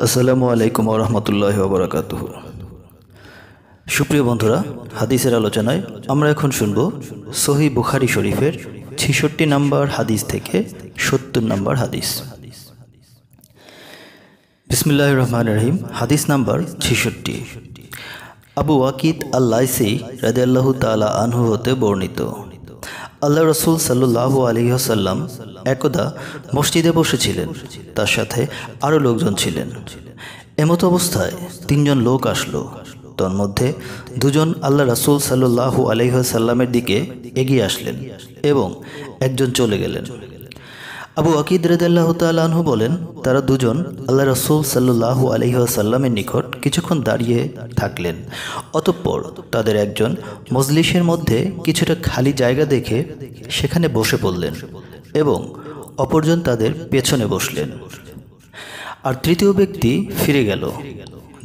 আসসালামু আলাইকুম ওয়া রাহমাতুল্লাহি ওয়া বারাকাতুহু। সুপ্রিয় বন্ধুরা, হাদিসের আলোচনায় আমরা এখন শুনব সহিহ বুখারী শরীফের ৬৬ নম্বর হাদিস থেকে ৭০ নম্বর হাদিস। বিসমিল্লাহির রহমানির রহিম। হাদিস নাম্বার ৬৬। আবু ওয়াকিদ আল-লাইসি রাদিয়াল্লাহু তাআলা আনহু হতে বর্ণিত, আল্লাহ রসুল সাল্লাল্লাহু আলাইহি ওয়াসাল্লাম একদা মসজিদে বসেছিলেন। তার সাথে আরও লোকজন ছিলেন। এমতো অবস্থায় তিনজন লোক আসলো। তন্মধ্যে দুজন আল্লাহ রসুল সাল্লাল্লাহু আলাইহি ওয়াসাল্লামের দিকে এগিয়ে আসলেন এবং একজন চলে গেলেন। আবু ওয়াকিদ রাদিয়াল্লাহু তাআলা আনহু বলেন, তারা দুজন আল্লাহ রসুল সাল্লাল্লাহু আলাইহি ওয়াসাল্লামের নিকট কিছুক্ষণ দাঁড়িয়ে থাকলেন। অতঃপর তাদের একজন মজলিসের মধ্যে কিছুটা খালি জায়গা দেখে সেখানে বসে পড়লেন এবং অপরজন তাদের পেছনে বসলেন। আর তৃতীয় ব্যক্তি ফিরে গেল।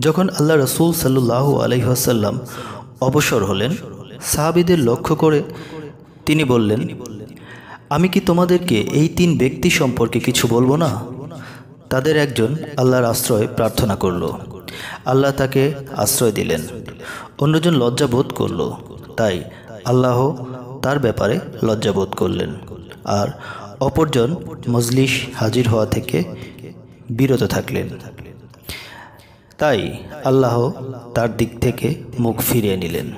যখন আল্লাহ রসুল সাল্লাল্লাহু আলাইহি ওয়াসাল্লাম অবসর হলেন, সাহাবীদের লক্ষ্য করে তিনি বললেন, আমি কি তোমাদেরকে এই তিন ব্যক্তি সম্পর্কে কিছু বলবো না? তাদের একজন আল্লাহর আশ্রয় প্রার্থনা করল। আল্লাহ তাকে আশ্রয় দিলেন। অন্যজন লজ্জাবোধ করল, তাই আল্লাহ তার ব্যাপারে লজ্জাবোধ করলেন। আর অপরজন মজলিস হাজির হওয়া থেকে বিরত থাকলেন, তাই আল্লাহ তার দিক থেকে মুখ ফিরিয়ে নিলেন।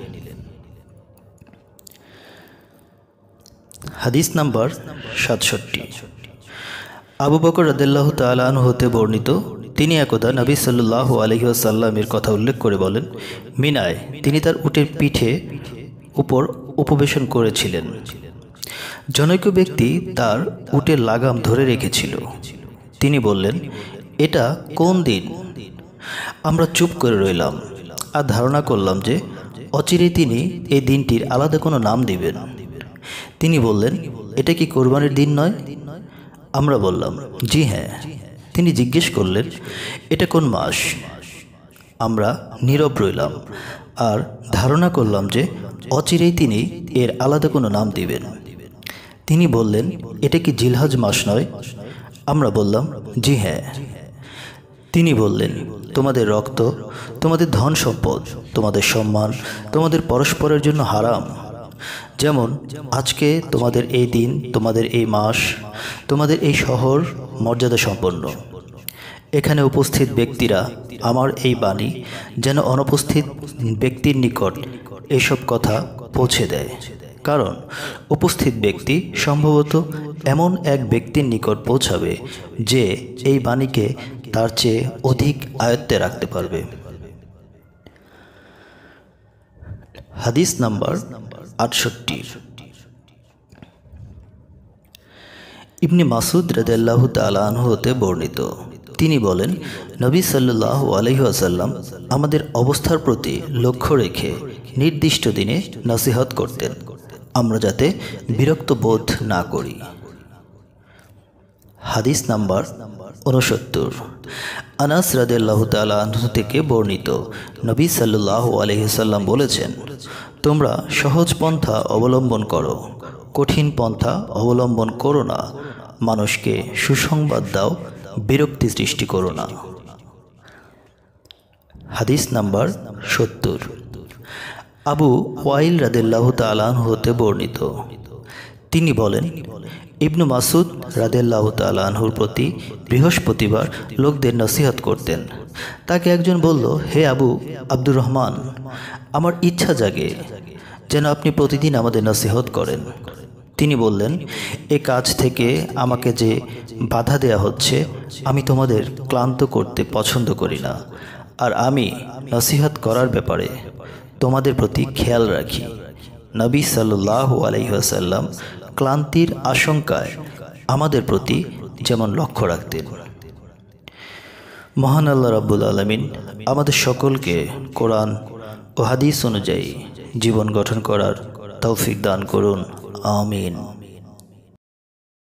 হাদিস নাম্বার ৬৭। আবু বকর রাদিয়াল্লাহু তাআলা আনহু হতে বর্ণিত, তিনি একদা নবী সাল্লাল্লাহু আলাইহি ওয়াসাল্লামের কথা উল্লেখ করে বলেন, মিনায় তিনি তার উটের পিঠে উপর উপবেশন করেছিলেন। জনৈক ব্যক্তি তার উটের লাগাম ধরে রেখেছিল। তিনি বললেন, এটা কোন দিন? আমরা চুপ করে রইলাম আর ধারণা করলাম যে অচিরেই তিনি এই দিনটির আলাদা কোনো নাম দিবেন। তিনি বললেন, এটা কি কোরবানির দিন নয়? আমরা বললাম, জি হ্যাঁ। তিনি জিজ্ঞেস করলেন, এটা কোন মাস? আমরা নীরব রইলাম আর ধারণা করলাম যে অচিরেই তিনি এর আলাদা কোনো নাম দিবেন। তিনি বললেন, এটা কি জিলহজ মাস নয়? আমরা বললাম, জি হ্যাঁ। তিনি বললেন, তোমাদের রক্ত, তোমাদের ধন সম্পদ, তোমাদের সম্মান, তোমাদের পরস্পরের জন্য হারাম। যেমন আজকে তোমাদের এই দিন, তোমাদের এই মাস, তোমাদের এই শহর মর্যাদা সম্পন্ন। এখানে উপস্থিত ব্যক্তিরা আমার এই বাণী যেন অনুপস্থিত ব্যক্তির নিকট এসব কথা পৌঁছে দেয়, কারণ উপস্থিত ব্যক্তি সম্ভবত এমন এক ব্যক্তির নিকট পৌঁছাবে যে এই বাণীকে তার চেয়ে অধিক আয়ত্তে রাখতে পারবে। হাদিস নাম্বার ৬৮। ইবনে মাসউদ রাদিয়াল্লাহু তাআলা আনহু হতে বর্ণিত, তিনি বলেন, নবী সাল্লাল্লাহু আলাইহি ওয়াসাল্লাম আমাদের অবস্থার প্রতি লক্ষ্য রেখে নির্দিষ্ট দিনে নসিহত করতেন, আমরা যাতে বিরক্ত বোধ না করি। হাদিস নাম্বার ৬৯। আনাস রাদিয়াল্লাহু তাআলা আনহু থেকে বর্ণিত, নবী সাল্লাল্লাহু আলাইহি ওয়াসাল্লাম বলেছেন, তোমরা সহজ পন্থা অবলম্বন করো, কঠিন পন্থা অবলম্বন করো না। মানুষকে সুসংবাদ দাও, বিরক্তি সৃষ্টি করো না। হাদিস নাম্বার ৭০। আবু ওয়াইল রাদিয়াল্লাহু তাআলা আনহু হতে বর্ণিত, তিনি বলেন, ইবনু মাসউদ রাদিয়াল্লাহু তাআলা আনহুর প্রতি বৃহস্পতিবার লোকদের নসিহত করতেন। তাকে একজন বলল, হে আবু আব্দুর রহমান, আমার ইচ্ছা জাগে যেন আপনি প্রতিদিন আমাদের নসিহত করেন। তিনি বললেন, এ কাজ থেকে আমাকে যে বাধা দেয়া হচ্ছে, আমি তোমাদের ক্লান্ত করতে পছন্দ করি না, আর আমি নসিহত করার ব্যাপারে তোমাদের প্রতি খেয়াল রাখি। নবী সাল্লাল্লাহু আলাইহি ওয়াসাল্লাম ক্লান্তির আশঙ্কায় আমাদের প্রতি যেমন লক্ষ্য রাখতেন। মহান আল্লাহ রাব্বুল আলামিন আমাদের সকলকে কোরআন ও হাদিস অনুযায়ী জীবন গঠন করার তৌফিক দান করুন। আমিন।